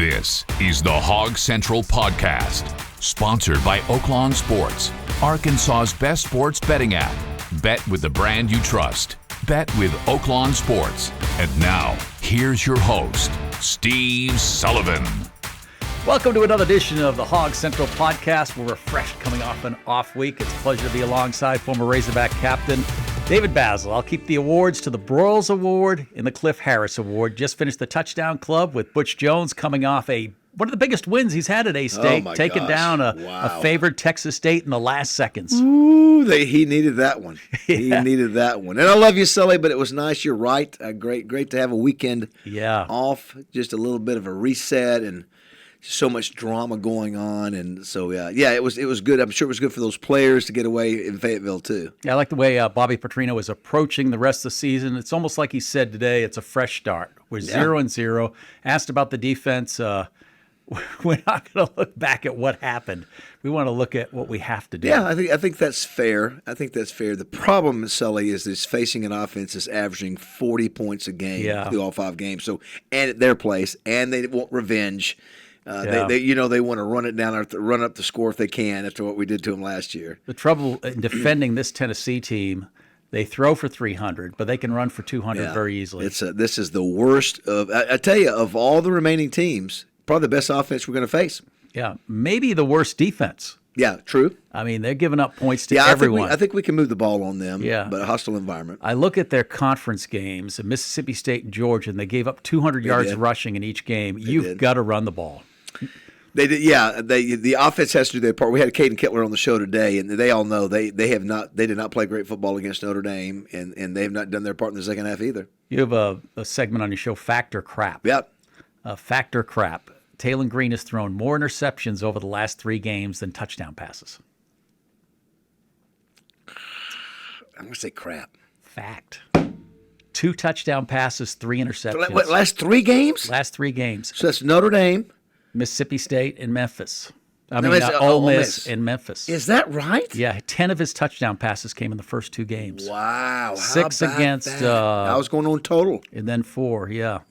This is the Hog Central Podcast, sponsored by Oaklawn Sports, Arkansas's best sports betting app. Bet with the brand you trust. Bet with Oaklawn Sports. And now, here's your host, Steve Sullivan. Welcome to another edition of the Hog Central Podcast. We're refreshed coming off an off week. It's a pleasure to be alongside former Razorback captain David Basil. I'll keep the awards to the Broyles Award and the Cliff Harris Award. Just finished the Touchdown Club with Butch Jones coming off one of the biggest wins he's had at A-State, taking down a favored Texas State in the last seconds. Ooh, he needed that one. He needed that one. And I love you, Sully, but it was nice. You're right. Great to have a weekend off. Just a little bit of a reset and so much drama going on, and so it was good. I'm sure it was good for those players to get away in Fayetteville too. Yeah, I like the way Bobby Petrino is approaching the rest of the season. It's almost like he said today, it's a fresh start. We're 0-0. Asked about the defense. We're not going to look back at what happened. We want to look at what we have to do. Yeah, I think that's fair. The problem, Sully, is facing an offense that's averaging 40 points a game through all 5 games. So, and at their place, and they want revenge. They want to run it down, run up the score if they can after what we did to them last year. The trouble in defending this Tennessee team, they throw for 300, but they can run for 200 very easily. This is the worst of. I tell you, of all the remaining teams, probably the best offense we're going to face. Yeah, maybe the worst defense. Yeah, true. I mean, they're giving up points to everyone. I think we can move the ball on them, but a hostile environment. I look at their conference games, Mississippi State and Georgia, and they gave up 200 yards rushing in each game. You've got to run the ball. They did, the offense has to do their part. We had Caden Kittler on the show today, and they all know they did not play great football against Notre Dame, and they have not done their part in the second half either. You have a segment on your show, Factor Crap. Yep. Factor Crap. Taylor Green has thrown more interceptions over the last 3 games than touchdown passes. I'm going to say crap. Fact. 2 touchdown passes, 3 interceptions. What, last 3 games? Last 3 games. So that's Notre Dame, Mississippi State, and Memphis. Ole Miss and Memphis. Is that right? Yeah, 10 of his touchdown passes came in the first 2 games. Wow. 6 against. I was going on total. And then 4, Wow.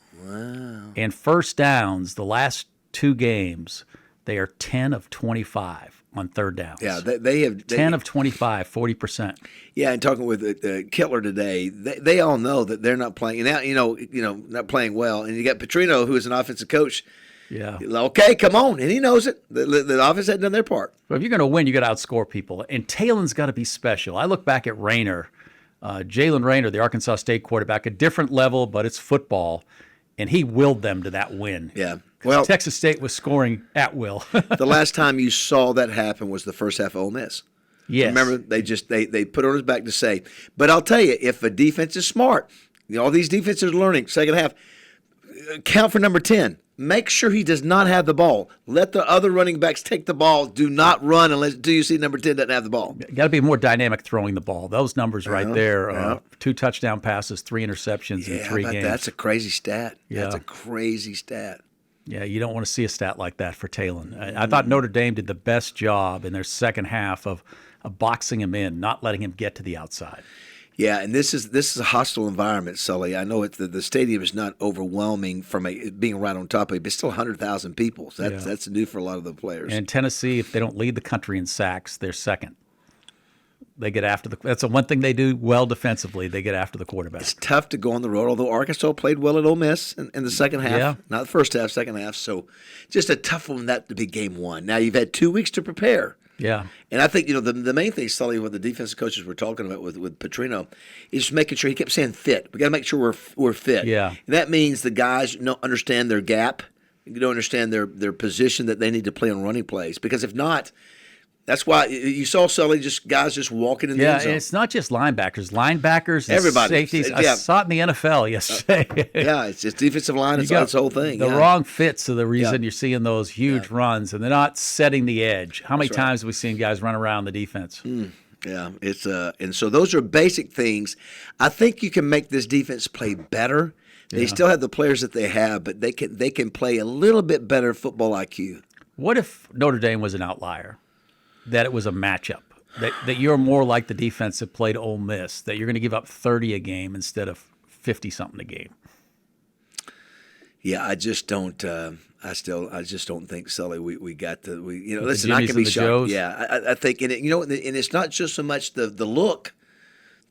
And first downs, the last 2 games, they are 10 of 25 on third downs. Yeah, they have 10 of 25, 40%. Yeah, and talking with Kittler today, they all know that they're not playing now. Not playing well, and you got Petrino, who is an offensive coach. Yeah. Okay, come on, and he knows it. The offense hadn't done their part. Well, if you're going to win, you got to outscore people, and Talon's got to be special. I look back at Rayner, Jalen Rayner, the Arkansas State quarterback, a different level, but it's football, and he willed them to that win. Yeah. Well, Texas State was scoring at will. The last time you saw that happen was the first half of Ole Miss. Yes. Remember, they put it on his back to say. But I'll tell you, if a defense is smart, all these defenses are learning, second half, count for number 10. Make sure he does not have the ball. Let the other running backs take the ball. Do not run until you see number 10 doesn't have the ball. Got to be more dynamic throwing the ball. Those numbers right there, 2 touchdown passes, 3 interceptions in 3 games. That's a crazy stat. Yeah. That's a crazy stat. Yeah, you don't want to see a stat like that for Talon. I thought Notre Dame did the best job in their second half of boxing him in, not letting him get to the outside. Yeah, and this is a hostile environment, Sully. I know the stadium is not overwhelming from being right on top of it, but it's still 100,000 people. So that's new for a lot of the players. And Tennessee, if they don't lead the country in sacks, they're second. They get after that's the one thing they do well defensively. They get after the quarterback. It's tough to go on the road, although Arkansas played well at Ole Miss in the second half. Yeah. Not the first half, second half. So just a tough one that to be game 1. Now you've had 2 weeks to prepare. Yeah. And I think, the main thing, Sully, what the defensive coaches were talking about with Petrino is just making sure, he kept saying fit. We got to make sure we're fit. Yeah. And that means the guys understand their gap, don't understand their position that they need to play on running plays. Because if not, that's why you saw Sully guys just walking in the end zone. Yeah, it's not just linebackers. Linebackers and everybody. Safeties. I saw it in the NFL yesterday. It's just defensive line. It's the whole thing. The wrong fits are the reason you're seeing those huge runs, and they're not setting the edge. How many times have we seen guys run around the defense? Yeah, it's and so those are basic things. I think you can make this defense play better. They still have the players that they have, but they can play a little bit better football IQ. What if Notre Dame was an outlier? That it was a matchup, that you're more like the defense that played Ole Miss, that you're going to give up 30 a game instead of 50-something a game. Yeah, I just don't. I just don't think, Sully. We got the. Listen, I can be shocked. Joes. Yeah, I think, and it's not just so much the look.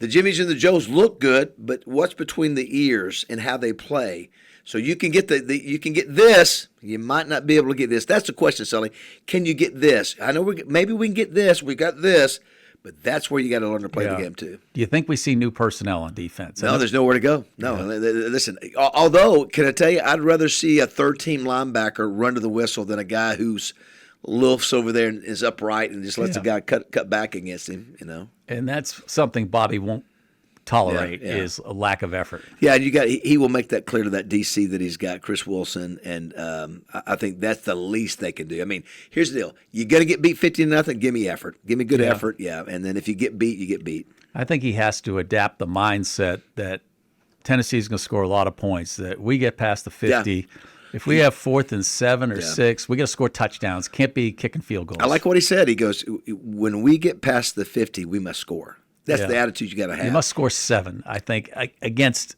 The Jimmies and the Joes look good, but what's between the ears and how they play. So you can get you can get this. You might not be able to get this. That's the question, Sully. Can you get this? I know maybe we can get this. We got this, but that's where you got to learn to play the game too. Do you think we see new personnel on defense? No, there's nowhere to go. No, listen. Although, can I tell you, I'd rather see a third-team linebacker run to the whistle than a guy who's loafs over there and is upright and just lets a guy cut back against him. And that's something Bobby won't tolerate is a lack of effort. Yeah, and he will make that clear to that DC that he's got, Chris Wilson, and I think that's the least they can do. I mean, here's the deal: you got to get beat 50-0. Give me effort. Give me good effort. Yeah, and then if you get beat, you get beat. I think he has to adapt the mindset that Tennessee's going to score a lot of points. That we get past the 50. Yeah. If we have 4th and 7 or 6, we got to score touchdowns. Can't be kicking field goals. I like what he said. He goes, when we get past the 50, we must score. That's the attitude you got to have. You must score 7, I think, against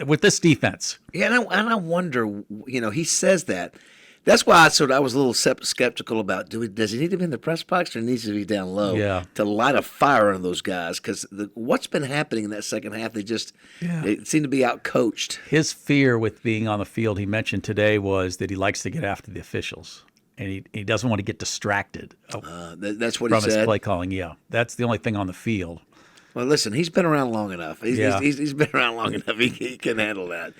with this defense. Yeah, and I wonder, he says that. That's why I was a little skeptical about does he need to be in the press box or needs to be down low to light a fire on those guys? Because what's been happening in that second half, they seem to be out-coached. His fear with being on the field, he mentioned today, was that he likes to get after the officials. And he doesn't want to get distracted that's what he said? From his play calling. Yeah, that's the only thing on the field. Well, listen, he's been around long enough. He's been around long enough. He can handle that.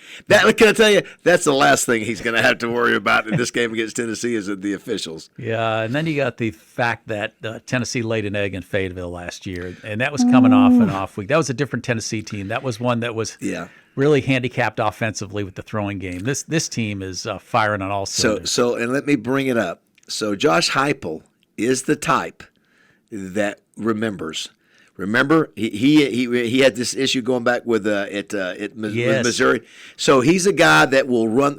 Can I tell you, that's the last thing he's going to have to worry about in this game against Tennessee is the officials. Yeah, and then you got the fact that Tennessee laid an egg in Fayetteville last year, and that was coming off an off week. That was a different Tennessee team. That was one that was really handicapped offensively with the throwing game. This team is firing on all cylinders. So, and let me bring it up. So Josh Heupel is the type that remembers. Remember, he had this issue going back with Missouri. So he's a guy that will run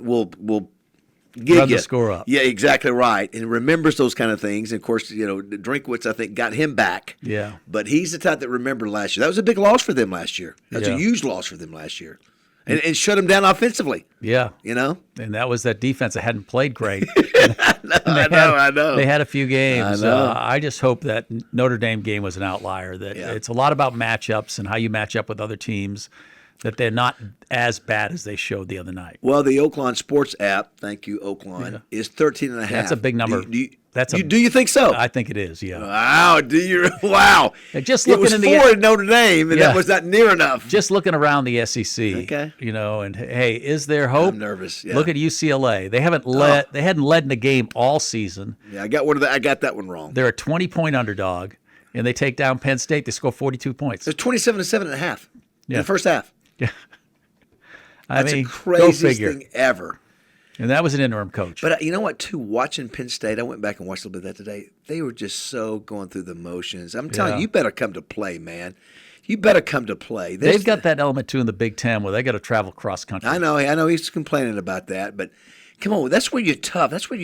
the score up. Yeah, exactly right, and remembers those kind of things. And of course, Drinkwitz, I think, got him back. Yeah, but he's the type that remembered last year. That was a big loss for them last year. That's a huge loss for them last year. And shut them down offensively. Yeah. And that was that defense that hadn't played great. I know. They had a few games. I know. I just hope that Notre Dame game was an outlier, that it's a lot about matchups and how you match up with other teams, that they're not as bad as they showed the other night. Well, the Oaklawn Sports app, thank you, Oaklawn, is 13.5. That's a big number. Do you think so? I think it is, yeah. Wow, do you? Wow. And just looking it was in Notre Dame, and that was not near enough. Just looking around the SEC, okay. And hey, is there hope? I'm nervous. Yeah. Look at UCLA. They hadn't led in the game all season. Yeah, I got that one wrong. They're a 20-point underdog, and they take down Penn State. They score 42 points. They're 27-7.5 in the first half. Yeah. That's the craziest thing ever. And that was an interim coach. But you know what, too? Watching Penn State, I went back and watched a little bit of that today. They were just so going through the motions. I'm telling you, you better come to play, man. You better come to play. They've got that element, too, in the Big Ten where they got to travel cross country. I know he's complaining about that. But come on, that's where you're tough. That's where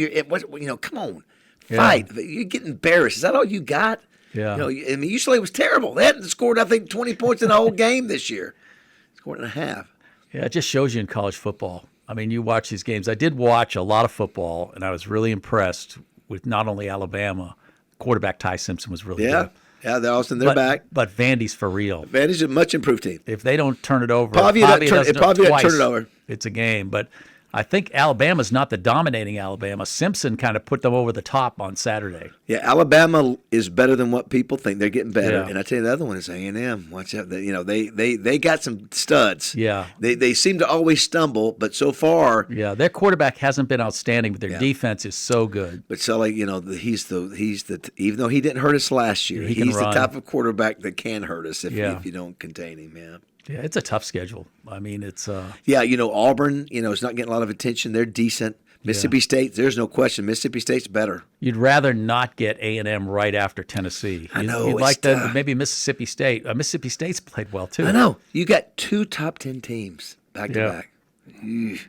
come on. Fight. Yeah. You're getting embarrassed. Is that all you got? Yeah. UCLA was terrible. They hadn't scored, I think, 20 points in the whole game this year. Scored and a half. Yeah, it just shows you in college football. I mean, you watch these games. I did watch a lot of football, and I was really impressed with not only Alabama. Quarterback Ty Simpson was really good. Yeah, they're back. But Vandy's for real. Vandy's a much improved team. If they don't turn it over, Pavia doesn't turn it over. It's a game. But I think Alabama's not the dominating Alabama. Simpson kind of put them over the top on Saturday. Yeah, Alabama is better than what people think. They're getting better. Yeah. And I tell you, the other one is A&M. Watch out. They got some studs. Yeah. They seem to always stumble, but so far. Yeah, their quarterback hasn't been outstanding, but their defense is so good. But Sully, he's the even though he didn't hurt us last year, he's the type of quarterback that can hurt us if you don't contain him. Yeah. Yeah, it's a tough schedule. I mean, it's Auburn, is not getting a lot of attention. They're decent. Mississippi State, there's no question. Mississippi State's better. You'd rather not get A&M right after Tennessee. I know. You'd like maybe Mississippi State. Mississippi State's played well too. I know. You got 2 top 10 teams back to back. Eesh.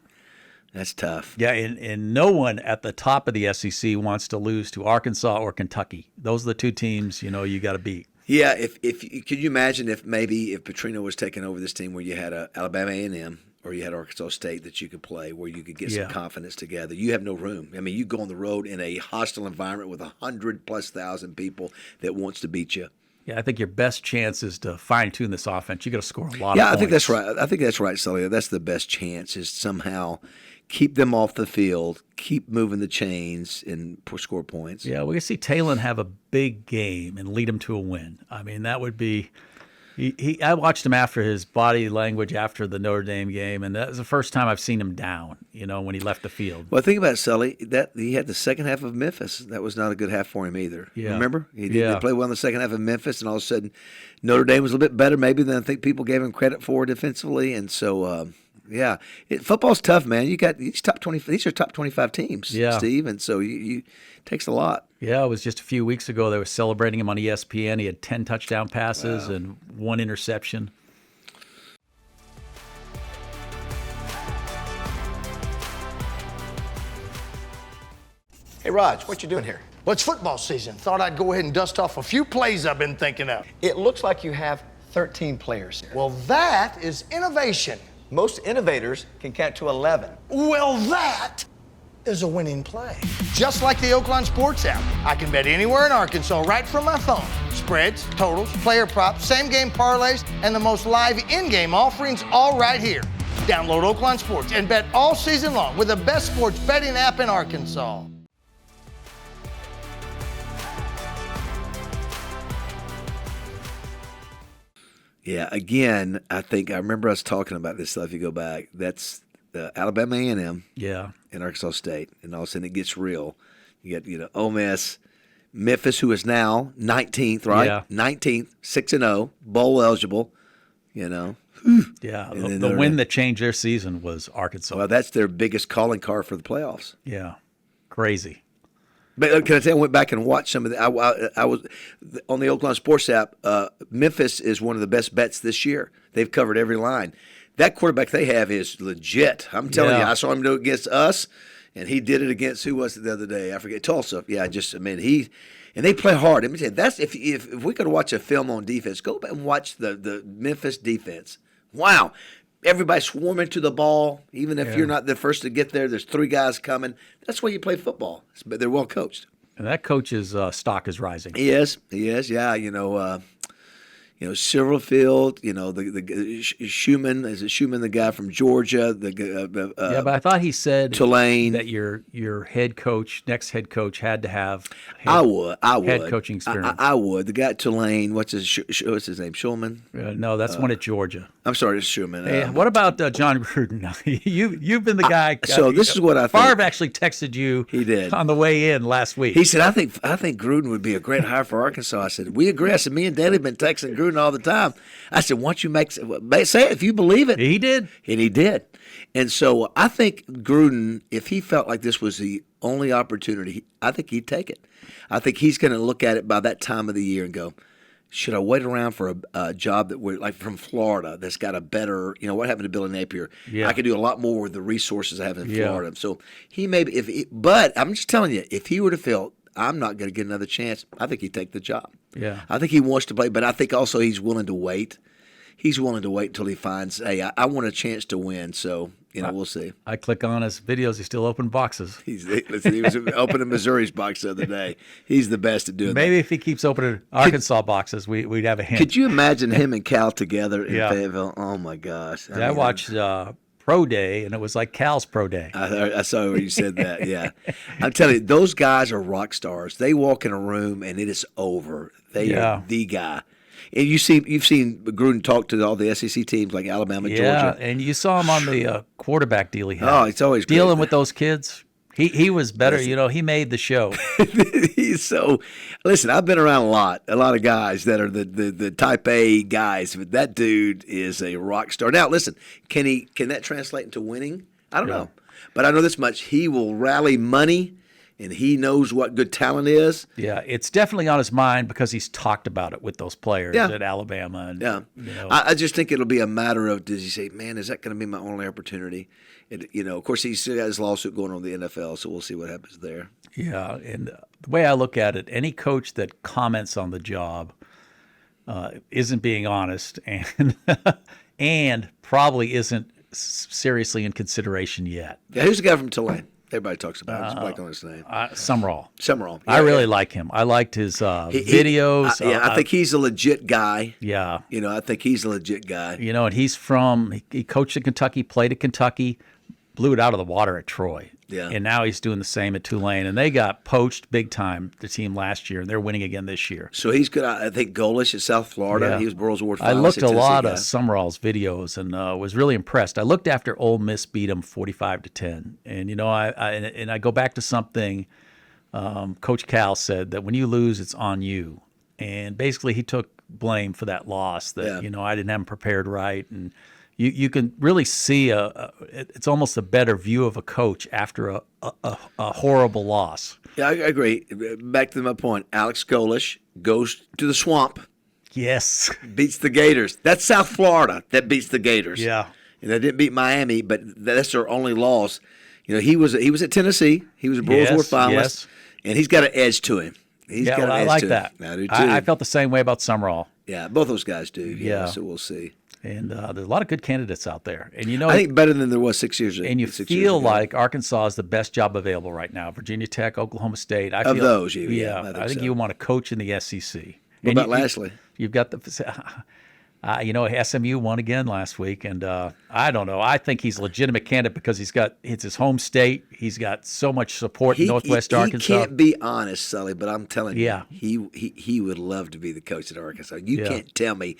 That's tough. Yeah, and no one at the top of the SEC wants to lose to Arkansas or Kentucky. Those are the 2 teams you got to beat. Yeah, if could you imagine if Petrino was taking over this team where you had Alabama A&M or you had Arkansas State that you could play where you could get some confidence together. You have no room. I mean, you go on the road in a hostile environment with 100,000+ people that wants to beat you. Yeah, I think your best chance is to fine-tune this offense. You got to score a lot of points. Yeah, I think that's right. I think that's right, Sully. That's the best chance is somehow keep them off the field, keep moving the chains, and score points. Yeah, we can see Talon have a big game and lead him to a win. I mean, that would be I watched him after his body language after the Notre Dame game, and that was the first time I've seen him down, when he left the field. Well, think about it, Sully. That he had the second half of Memphis. That was not a good half for him either. Yeah. Remember? He didn't play well in the second half of Memphis, and all of a sudden Notre Dame was a little bit better maybe than I think people gave him credit for defensively. And so, football's tough, man. You got these top 20. These are top 25 teams, Steve, and so you it takes a lot. Yeah, it was just a few weeks ago they were celebrating him on ESPN. He had 10 touchdown passes and 1 interception. Hey, Raj, what you doing here? Well, it's football season. Thought I'd go ahead and dust off a few plays I've been thinking of. It looks like you have 13 players here. Well, that is innovation. Most innovators can count to 11. Well, that is a winning play. Just like the Oakland Sports app, I can bet anywhere in Arkansas right from my phone. Spreads, totals, player props, same game parlays, and the most live in-game offerings all right here. Download Oakland Sports and bet all season long with the best sports betting app in Arkansas. Yeah, again, I remember us talking about this stuff. If you go back, that's Alabama A&M, and Arkansas State, and all of a sudden it gets real. You get Ole Miss, Memphis, who is now 19th, right? Yeah. 19th, 6-0, bowl eligible. Yeah, the win that changed their season was Arkansas. Well, that's their biggest calling card for the playoffs. Yeah, crazy. But can I tell you, I went back and watched some of the. I was on the Oakland Sports app. Memphis is one of the best bets this year. They've covered every line. That quarterback they have is legit. I'm telling you, I saw him do it against us, and he did it against who was it the other day? I forget. Tulsa. Yeah, and they play hard. Let me tell you, that's if we could watch a film on defense, go back and watch the Memphis defense. Wow. Everybody swarming to the ball, even if you're not the first to get there. There's 3 guys coming. That's why you play football. But they're well coached. And that coach's stock is rising. He is. Yeah. Silverfield. The Schumann. Is it Schumann, the guy from Georgia? But I thought he said Tulane that your next head coach had to have. I would head coaching experience. I would. The guy at Tulane. What's his name? Schulman? No, that's one at Georgia. I'm sorry, it's Schumann. Hey, what about John Gruden? You've been the guy. So this is what I think. Favre actually texted you. He did on the way in last week. He said, "I think Gruden would be a great hire for Arkansas." I said, "We agree." I said, "Me and Daddy have been texting Gruden all the time." I said, "Why don't you say it if you believe it?" He did, and he did. And so I think Gruden, if he felt like this was the only opportunity, I think he'd take it. I think he's going to look at it by that time of the year and go, should I wait around for a job that we're like from Florida that's got a better, what happened to Billy Napier? Yeah. I could do a lot more with the resources I have in Florida. So he may be, but I'm just telling you, if he were to feel I'm not going to get another chance, I think he'd take the job. Yeah. I think he wants to play, but I think also he's willing to wait. He's willing to wait until he finds, hey, I want a chance to win. So, we'll see. I click on his videos. He still open boxes. He was opening Missouri's box the other day. He's the best at doing that. Maybe if he keeps opening Arkansas boxes, we'd have a hint. Could you imagine him and Cal together in Fayetteville? Oh, my gosh. I watched Pro Day, and it was like Cal's Pro Day. I saw where you said that, yeah. I'm telling you, those guys are rock stars. They walk in a room, and it is over. They are the guy. And you've seen Gruden talk to all the SEC teams like Alabama, Georgia. Yeah, and you saw him on the quarterback deal he had. Oh, it's always dealing with those kids. He was better. He made the show. Listen, I've been around a lot of guys that are the type A guys, but that dude is a rock star. Now, listen, can that translate into winning? I don't know. But I know this much. He will rally money. And he knows what good talent is. Yeah, it's definitely on his mind because he's talked about it with those players at Alabama. And, I just think it'll be a matter of, does he say, man, is that going to be my only opportunity? And, of course, he's still got his lawsuit going on in the NFL, so we'll see what happens there. Yeah, and the way I look at it, any coach that comments on the job isn't being honest and probably isn't seriously in consideration yet. Yeah, who's the guy from Tulane? Everybody talks about him. Just blank on his name. Sumrall. Sumrall. I really like him. I liked his videos. I think he's a legit guy. Yeah. I think he's a legit guy. And he coached at Kentucky, played at Kentucky, blew it out of the water at Troy. Yeah. And now he's doing the same at Tulane. And they got poached big time, the team last year, and they're winning again this year. So he's good. I think Goliath at South Florida. Yeah. He was Burroughs Award finalist. I looked a lot of guy. Sumrall's videos and was really impressed. I looked after Ole Miss beat him 45-10. And, I go back to something Coach Cal said, that when you lose, it's on you. And basically he took blame for that loss, that, I didn't have him prepared right. And you can really see it's almost a better view of a coach after a horrible loss. Yeah, I agree. Back to my point, Alex Golish goes to the swamp. Yes. Beats the Gators. That's South Florida that beats the Gators. Yeah. And they didn't beat Miami, but that's their only loss. He was at Tennessee. He was a Burroughs Award finalist, and he's got an edge to him. I like that. I do too. I felt the same way about Sumrall. Yeah, both those guys do. Yeah. So we'll see. And there's a lot of good candidates out there. And I think better than there was 6 years ago. And you feel like Arkansas is the best job available right now. Virginia Tech, Oklahoma State. I think think you want to coach in the SEC. What about Lashley? You've got SMU won again last week, and I don't know. I think he's a legitimate candidate because it's his home state. He's got so much support in Northwest Arkansas. He can't be honest, Sully, but I'm telling you, he would love to be the coach at Arkansas. You can't tell me.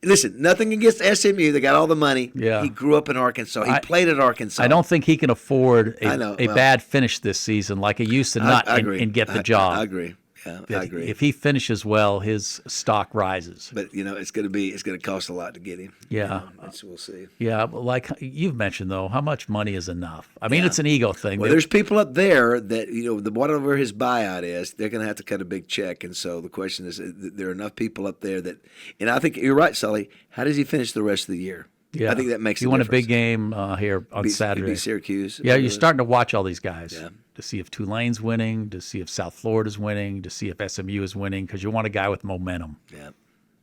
Listen, nothing against SMU. They got all the money. Yeah. He grew up in Arkansas. He played at Arkansas. I don't think he can afford a bad finish this season like he used to not and get the job. I agree. Yeah, I agree. If he finishes well, his stock rises. But it's going to cost a lot to get him. Yeah, we'll see. Yeah, but like you've mentioned though, how much money is enough? I mean, it's an ego thing. Well, there's people up there that whatever his buyout is, they're going to have to cut a big check, and so the question is, there are enough people up there that, and I think you're right, Sully. How does he finish the rest of the year? Yeah, I think that makes. You want a big game here on Saturday. Syracuse. Yeah, you're starting to watch all these guys. Yeah. To see if Tulane's winning, to see if South Florida's winning, to see if SMU is winning, because you want a guy with momentum. Yeah.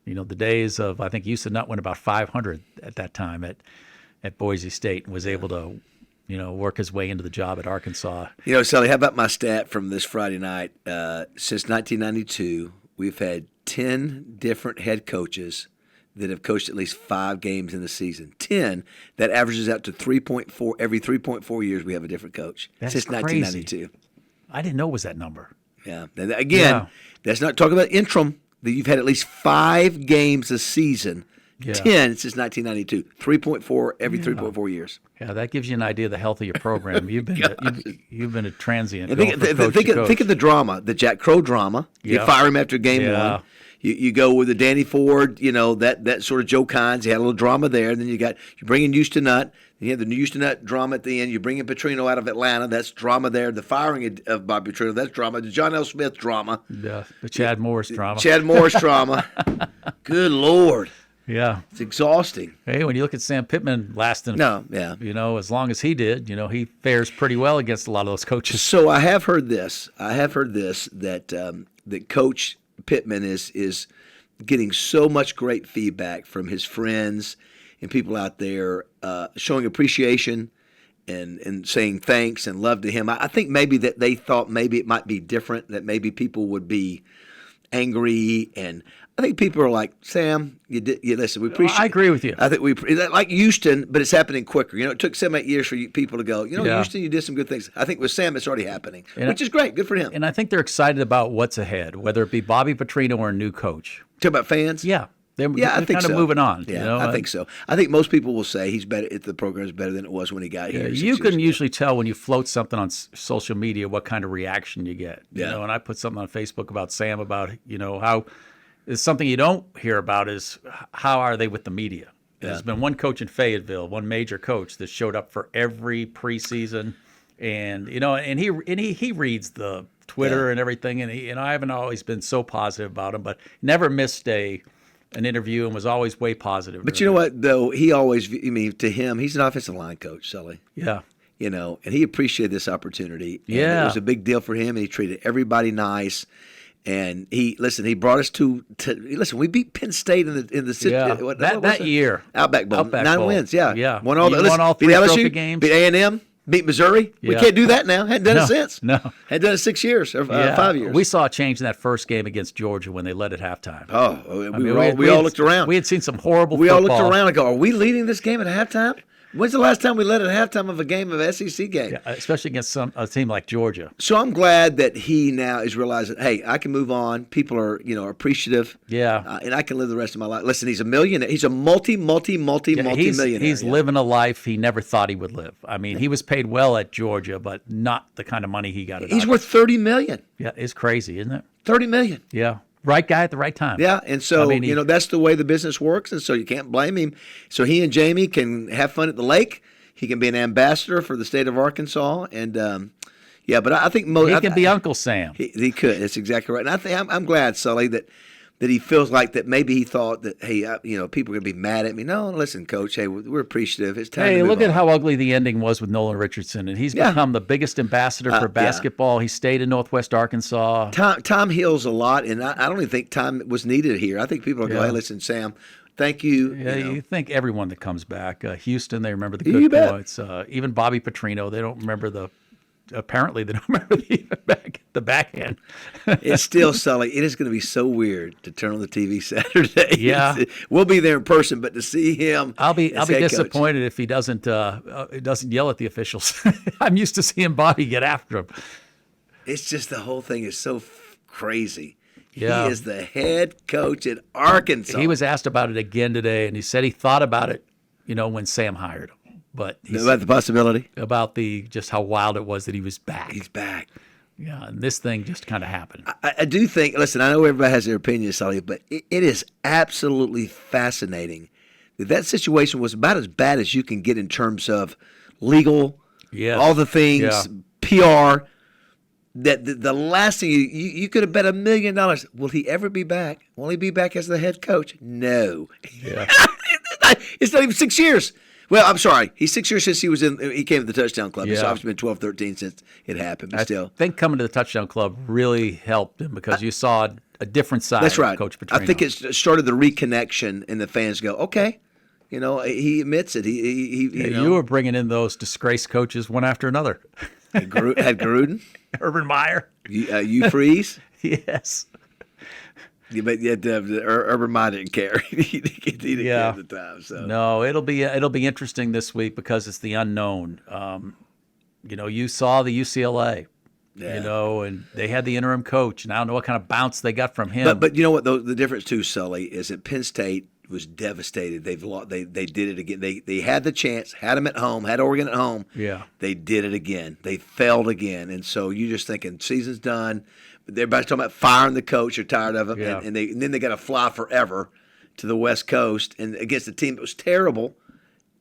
The days of, I think Houston Nutt went about 500 at that time at Boise State and was able to, work his way into the job at Arkansas. Sully, how about my stat from this Friday night? Since 1992, we've had 10 different head coaches that have coached at least 5 games in the season. 10, that averages out to 3.4. Every 3.4 years, we have a different coach. That's since crazy. 1992. I didn't know it was that number. Yeah. Again, that's not talking about interim. That you've had at least 5 games a season. Yeah. 10 since 1992. 3.4 every 3.4 years. Yeah, that gives you an idea of the health of your program. You've been a transient. Think of the drama, the Jack Crow drama. You fire him after game 1. You go with the Danny Ford, that sort of Joe Kynes. You had a little drama there. And then you bring in Houston Nutt. You have the Houston Nutt drama at the end. You bring in Petrino out of Atlanta. That's drama there. The firing of Bobby Petrino, that's drama. The John L. Smith drama. Yeah, the Chad Morris drama. Chad Morris drama. Good Lord. Yeah. It's exhausting. Hey, when you look at Sam Pittman lasting, as long as he did, he fares pretty well against a lot of those coaches. So I have heard this. That Coach Pittman is getting so much great feedback from his friends and people out there showing appreciation and saying thanks and love to him. I think maybe that they thought maybe it might be different, that maybe people would be angry, and I think people are like, Sam, you listen, we appreciate. I agree with you. I think like Houston, but it's happening quicker. It took 7-8 years for people to go, Houston, you did some good things. I think with Sam, it's already happening, which is great. Good for him. And I think they're excited about what's ahead, whether it be Bobby Petrino or a new coach. Talk about fans? Yeah. They're I think kind of moving on. Yeah, I think so. I think most people will say he's better. The program is better than it was when he got here. You can usually tell when you float something on social media what kind of reaction you get. And I put something on Facebook about Sam about how it's something you don't hear about is how are they with the media. Yeah. There's been one coach in Fayetteville, one major coach that showed up for every preseason, and he reads the Twitter and everything, and I haven't always been so positive about him, but never missed an interview and was always way positive. But you know what, though? He always, to him, he's an offensive line coach, Sully. Yeah. And he appreciated this opportunity. And yeah. It was a big deal for him, and he treated everybody nice. And he brought us to listen. We beat Penn State in the city. That year, Outback Bowl, 9 wins. Yeah, won all 3 trophy games. Beat A&M, beat Missouri. Yeah. We can't do that now. Hadn't done it since. No, hadn't done it 6 years or 5 years. We saw a change in that first game against Georgia when they led at halftime. Oh, we all looked around. We had seen some horrible. We football. all looked around and go, "Are we leading this game at halftime?" When's the last time we led at halftime of a game of SEC game? Yeah, especially against a team like Georgia. So I'm glad that he now is realizing, hey, I can move on. People are, appreciative. Yeah. And I can live the rest of my life. Listen, he's a millionaire. He's a multi-millionaire. He's living a life he never thought he would live. I mean, he was paid well at Georgia, but not the kind of money he got at He's worth $30 million. Yeah, it's crazy, isn't it? $30 million. Yeah. Right guy at the right time. Yeah, and so, that's the way the business works, and so you can't blame him. So he and Jamie can have fun at the lake. He can be an ambassador for the state of Arkansas, and but I think he can be Uncle Sam. He could. That's exactly right. And I'm glad, Sully, that he feels like that. Maybe he thought that, hey, people are going to be mad at me. No, listen, Coach. Hey, we're appreciative. It's time. Hey, to move look on. at how ugly the ending was with Nolan Richardson, and he's become the biggest ambassador for basketball. He stayed in Northwest Arkansas. Time heals a lot, and I don't even think time was needed here. I think people are going, hey, listen, Sam. Thank you. Yeah, you think everyone that comes back. Houston, they remember the good points. Even Bobby Petrino, they don't remember apparently they don't remember the back end. It's still, Sully, it is going to be so weird to turn on the TV Saturday. Yeah. We'll be there in person, but to see him, I'll be disappointed if he doesn't yell at the officials. I'm used to seeing Bobby get after him. It's just the whole thing is so crazy. Yeah. He is the head coach at Arkansas. He was asked about it again today, and he said he thought about it, when Sam hired him. But about the possibility? About just how wild it was that he was back. He's back. Yeah, and this thing just kind of happened. I do think, listen, I know everybody has their opinion, Sully, but it is absolutely fascinating that situation was about as bad as you can get in terms of legal, all the things, PR. That the last thing you could have bet $1 million. Will he ever be back? Will he be back as the head coach? No. Yeah. It's not even 6 years. Well, I'm sorry. He's 6 years since he came to the Touchdown Club. It's obviously been 12, 13 since it happened. But still, I think coming to the Touchdown Club really helped him because you saw a different side that's right. of Coach Petrino. I think it started the reconnection, and the fans go, okay. He admits it. You were bringing in those disgraced coaches one after another. Had Gruden, Urban Meyer, you freeze. Yes. Yeah, but Urban Meyer didn't care. he didn't care at the time. So no, it'll be interesting this week because it's the unknown. You saw the UCLA. Yeah. And they had the interim coach, and I don't know what kind of bounce they got from him. But you know what? The difference too, Sully, is that Penn State was devastated. They did it again. They had the chance, had them at home, had Oregon at home. Yeah. They did it again. They failed again. And so you're just thinking, season's done. Everybody's talking about firing the coach. They're tired of him. Yeah. And then they got to fly forever to the West Coast and against a team that was terrible.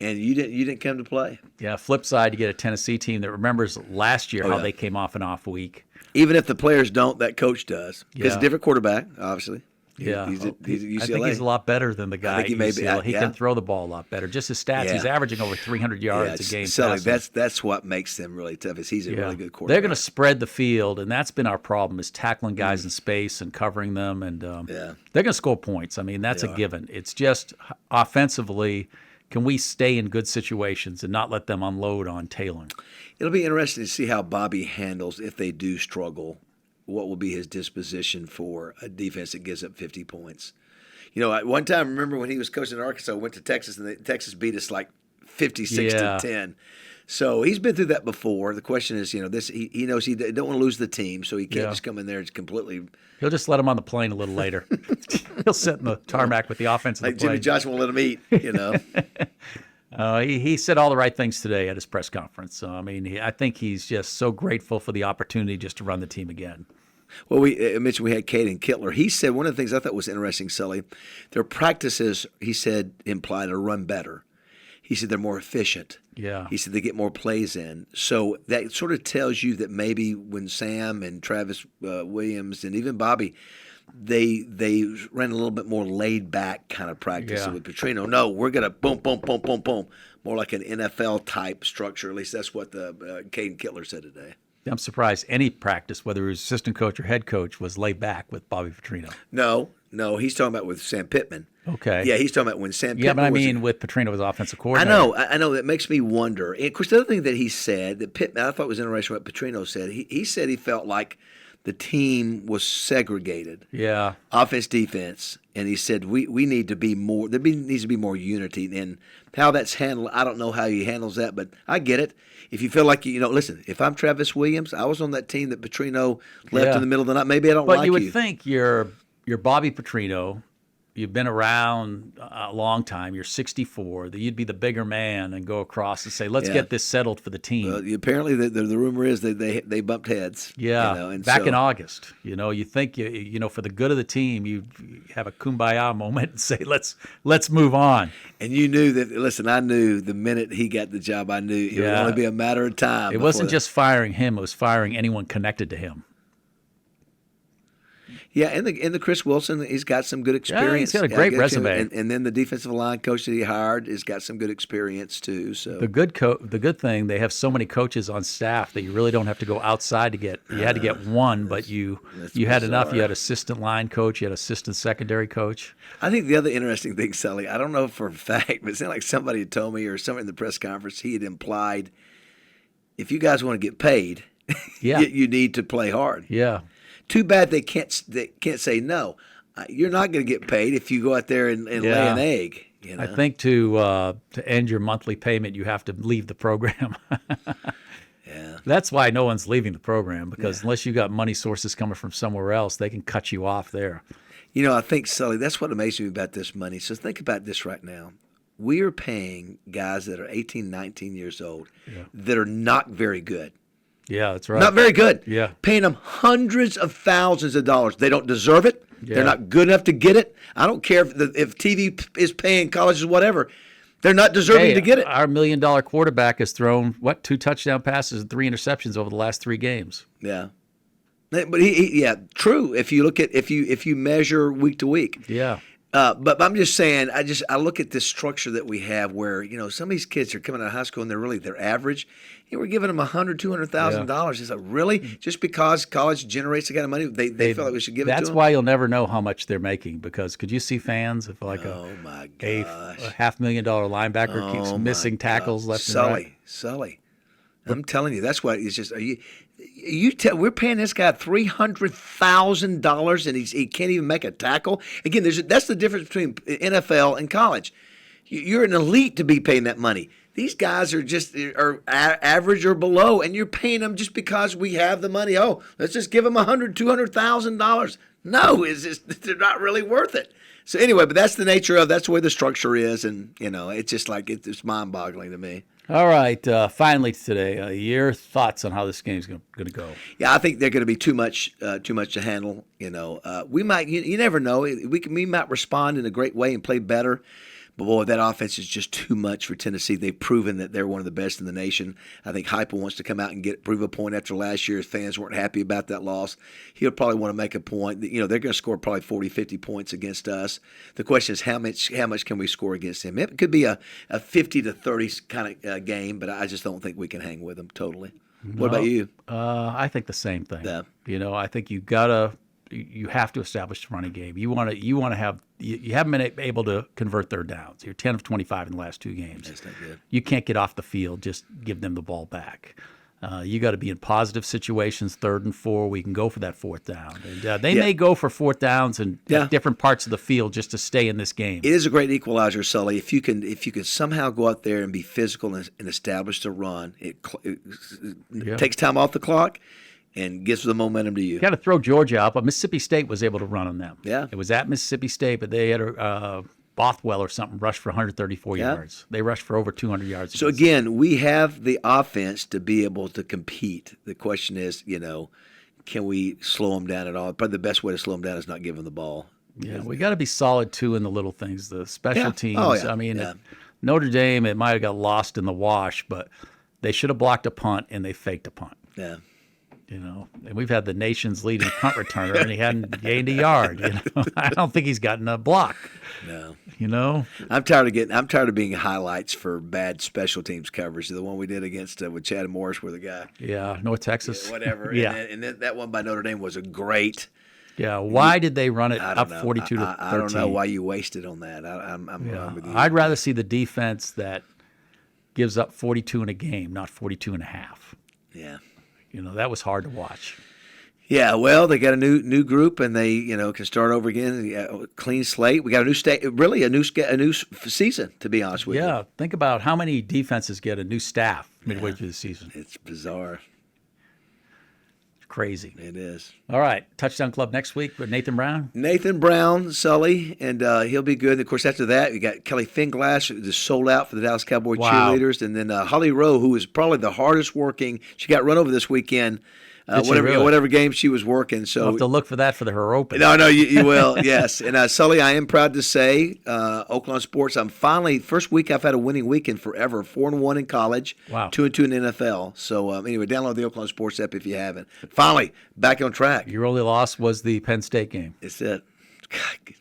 And you didn't come to play. Yeah. Flip side, you get a Tennessee team that remembers last year how they came off an off week. Even if the players don't, that coach does. Because it's a different quarterback, obviously. Yeah, he's at UCLA. I think he's a lot better than the guy. I think he may UCLA. be. He can throw the ball a lot better. Just his stats, he's averaging over 300 yards a game. Sully, that's what makes them really tough. Is he's a really good quarterback. They're going to spread the field, and that's been our problem: is tackling guys in space and covering them, and they're going to score points. I mean, that's a given. It's just offensively, can we stay in good situations and not let them unload on Taylor? It'll be interesting to see how Bobby handles if they do struggle. What will be his disposition for a defense that gives up 50 points? At one time, remember when he was coaching in Arkansas, went to Texas, and Texas beat us like 56-10. So he's been through that before. The question is, he knows he don't want to lose the team, so he can't just come in there and completely. He'll just let him on the plane a little later. He'll sit in the tarmac with the offense. Like Jimmy Johnson won't let him eat, He said all the right things today at his press conference. So, I mean, I think he's just so grateful for the opportunity just to run the team again. Well, I mentioned we had Caden Kittler. He said one of the things I thought was interesting, Sully, their practices, he said, imply to run better. He said they're more efficient. Yeah. He said they get more plays in. So that sort of tells you that maybe when Sam and Travis Williams and even Bobby, they ran a little bit more laid back kind of practice with Petrino. No, we're gonna boom, boom, boom, boom, boom, more like an NFL type structure. At least that's what the Caden Kittler said today. I'm surprised any practice, whether it was assistant coach or head coach, was laid back with Bobby Petrino. No, he's talking about with Sam Pittman. Okay. Yeah, he's talking about when Sam Pittman but I mean with Petrino as offensive I coordinator. know. That makes me wonder. And of course, the other thing that he said, that Pittman, I thought was interesting what Petrino said, he said he felt like the team was segregated. Yeah. Offense, defense. And he said, we need to be more, needs to be more unity. And how that's handled, I don't know how he handles that, but I get it. If you feel like, listen, if I'm Travis Williams, I was on that team that Petrino left in the middle of the night. Maybe I don't like you. But you would think you're Bobby Petrino. You've been around a long time. You're 64. That you'd be the bigger man and go across and say, "Let's get this settled for the team." Well, apparently, the rumor is that they bumped heads. Yeah, back in August. You think for the good of the team, you have a kumbaya moment and say, "Let's move on." And you knew that. Listen, I knew the minute he got the job, I knew it would only be a matter of time. It wasn't just firing him; it was firing anyone connected to him. Yeah, and the Chris Wilson, he's got some good experience. Yeah, he's got a great resume. And then the defensive line coach that he hired has got some good experience too. So the good thing, they have so many coaches on staff that you really don't have to go outside to get. You had to get one, but you had enough. You had assistant line coach, you had assistant secondary coach. I think the other interesting thing, Sully, I don't know for a fact, but it sounded like somebody had told me, or somebody in the press conference, he had implied, if you guys want to get paid, you need to play hard. Yeah. Too bad they can't say no. You're not going to get paid if you go out there and lay an egg. I think to end your monthly payment, you have to leave the program. Yeah, that's why no one's leaving the program, because unless you got money sources coming from somewhere else, they can cut you off there. I think, Sully, that's what amazes me about this money. So think about this right now. We are paying guys that are 18, 19 years old that are not very good. Yeah, that's right. Not very good. Yeah. Paying them hundreds of thousands of dollars. They don't deserve it. Yeah. They're not good enough to get it. I don't care if TV is paying colleges, whatever. They're not deserving to get it. Our $1 million quarterback has thrown, 2 touchdown passes and 3 interceptions over the last 3 games. Yeah. But true. If you look at if you measure week to week. Yeah. But I'm just saying, I look at this structure that we have where, some of these kids are coming out of high school and they're average. We're giving them $100,000, $200,000. It's like, really? Just because college generates the kind of money, they feel like we should give it to them? That's why you'll never know how much they're making, because could you see fans if a $500,000 linebacker keeps missing tackles left and right? Sully. I'm telling you, that's why it's just, we're paying this guy $300,000 and he can't even make a tackle. Again, that's the difference between NFL and college. You're an elite to be paying that money. These guys are average or below, and you're paying them just because we have the money. Oh, let's just give them $100,000, $200,000. No, they're not really worth it. So anyway, but that's that's the way the structure is, and it's just like it's mind-boggling to me. All right, finally today, your thoughts on how this game is going to go? Yeah, I think they're going to be too much to handle. We might, you never know. We might respond in a great way and play better. But, boy, that offense is just too much for Tennessee. They've proven that they're one of the best in the nation. I think Heupel wants to come out and prove a point after last year. Fans weren't happy about that loss. He'll probably want to make a point. They're going to score probably 40, 50 points against us. The question is how much can we score against them? It could be a 50 to 30 kind of game, but I just don't think we can hang with them totally. What about you? I think the same thing. Yeah. I think you have to establish the running game. You haven't been able to convert third downs. You're 10 of 25 in the last 2 games. That's not good. You can't get off the field. Just give them the ball back. You got to be in positive situations, 3rd and 4. We can go for that 4th down. And they may go for 4th downs in different parts of the field just to stay in this game. It is a great equalizer, Sully. If you can somehow go out there and be physical and establish the run, it takes time off the clock and gives the momentum to you. You got to throw Georgia out, but Mississippi State was able to run on them. Yeah. It was at Mississippi State, but they had Bothwell or something rushed for 134 yards. They rushed for over 200 yards. So, again, we have the offense to be able to compete. The question is, can we slow them down at all? Probably the best way to slow them down is not give them the ball. Yeah, we got to be solid, too, in the little things, the special teams. Oh, yeah. I mean, Notre Dame, it might have got lost in the wash, but they should have blocked a punt, and they faked a punt. Yeah. And we've had the nation's leading punt returner, and he hadn't gained a yard. I don't think he's gotten a block. No. I'm tired of being highlights for bad special teams coverage. The one we did against with Chad Morris, where the guy. Yeah, North Texas. Yeah, whatever. And then that one by Notre Dame was a great. Yeah, why did they run it up 42 to 13? I don't know why you wasted on that. I'm with you. I'd rather see the defense that gives up 42 in a game, not 42 and a half. Yeah. That was hard to watch. Yeah, well, they got a new group, and they can start over again. Clean slate. We got a new really a new season. To be honest with you. Yeah, think about how many defenses get a new staff midway through the season. It's bizarre. It's crazy. It is. All right, Touchdown Club next week with Nathan Brown. Nathan Brown, Sully, and he'll be good. Of course, after that, you got Kelly Finglass, who just sold out for the Dallas Cowboy cheerleaders, and then Holly Rowe, who is probably the hardest working. She got run over this weekend. Whatever game she was working. So I'll have to look for that for her open. No, you will. Yes, and Sully, I am proud to say, Oaklawn Sports. I'm finally first week I've had a winning weekend forever. 4-1 in college. Wow. 2-2 in the NFL. So anyway, download the Oaklawn Sports app if you haven't. Finally back on track. Your only loss was the Penn State game. It's it. God,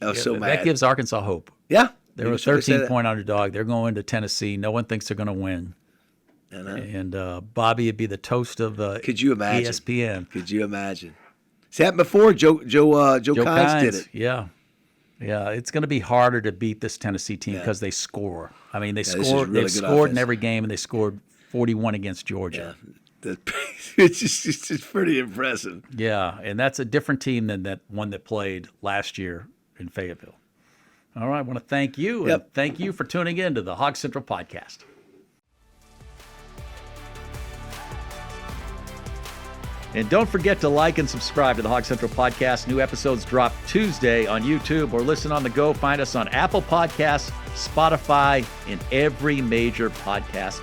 I was so mad. That gives Arkansas hope. Yeah, they're a 13-point underdog. They're going to Tennessee. No one thinks they're going to win. And Bobby would be the toast of Could you imagine? ESPN. Could you imagine? It's happened before. Joe Kynes did it. Yeah. It's going to be harder to beat this Tennessee team because they score. I mean, they've scored in every game, and they scored 41 against Georgia. Yeah. It's pretty impressive. Yeah, and that's a different team than that one that played last year in Fayetteville. All right, I want to thank you, and thank you for tuning in to the Hog Central Podcast. And don't forget to like and subscribe to the Hog Central Podcast. New episodes drop Tuesday on YouTube, or listen on the go. Find us on Apple Podcasts, Spotify, and every major podcast